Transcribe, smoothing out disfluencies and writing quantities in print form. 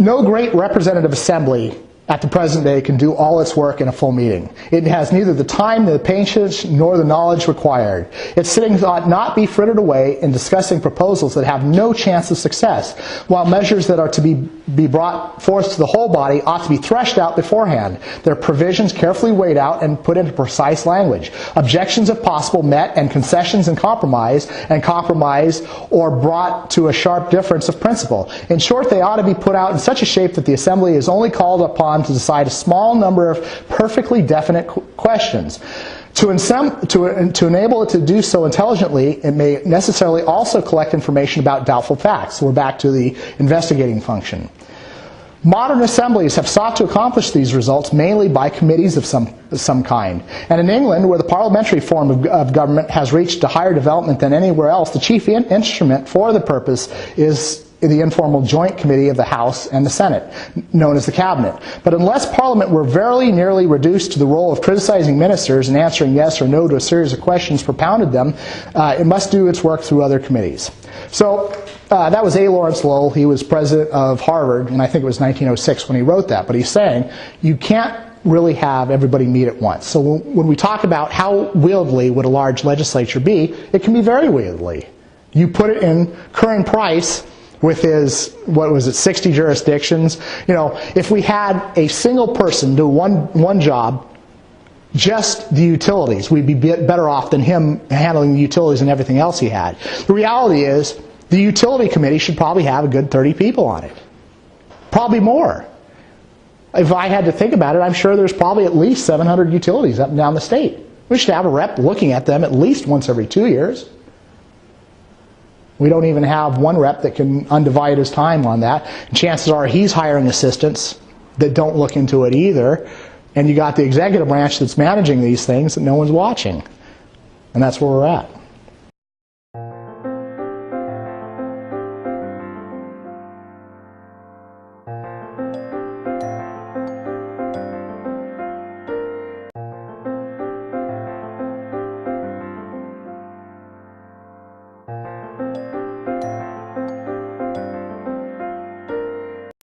No great representative assembly at the present day can do all its work in a full meeting. It has neither the time, the patience, nor the knowledge required. Its sittings ought not be frittered away in discussing proposals that have no chance of success, while measures that are to be brought forth to the whole body ought to be threshed out beforehand, their provisions carefully weighed out and put into precise language, objections if possible met, and concessions and compromise or brought to a sharp difference of principle. In short, they ought to be put out in such a shape that the assembly is only called upon to decide a small number of perfectly definite questions. To enable it to do so intelligently, it may necessarily also collect information about doubtful facts. We're back to the investigating function. Modern assemblies have sought to accomplish these results mainly by committees of some kind. And in England, where the parliamentary form of government has reached a higher development than anywhere else, the chief instrument for the purpose is the informal joint committee of the House and the Senate, known as the Cabinet. But unless Parliament were very nearly reduced to the role of criticizing ministers and answering yes or no to a series of questions propounded them, it must do its work through other committees. So that was A. Lawrence Lowell. He was president of Harvard, and I think it was 1906 when he wrote that. But he's saying you can't really have everybody meet at once. So when we talk about how wieldy would a large legislature be, it can be very wieldy. You put it in Curran Price with his, 60 jurisdictions. You know, if we had a single person do one job, just the utilities, we'd be better off than him handling the utilities and everything else he had. The reality is, the utility committee should probably have a good 30 people on it. Probably more. If I had to think about it, I'm sure there's probably at least 700 utilities up and down the state. We should have a rep looking at them at least once every 2 years. We don't even have one rep that can undivide his time on that. And chances are he's hiring assistants that don't look into it either. And you got the executive branch that's managing these things that no one's watching. And that's where we're at.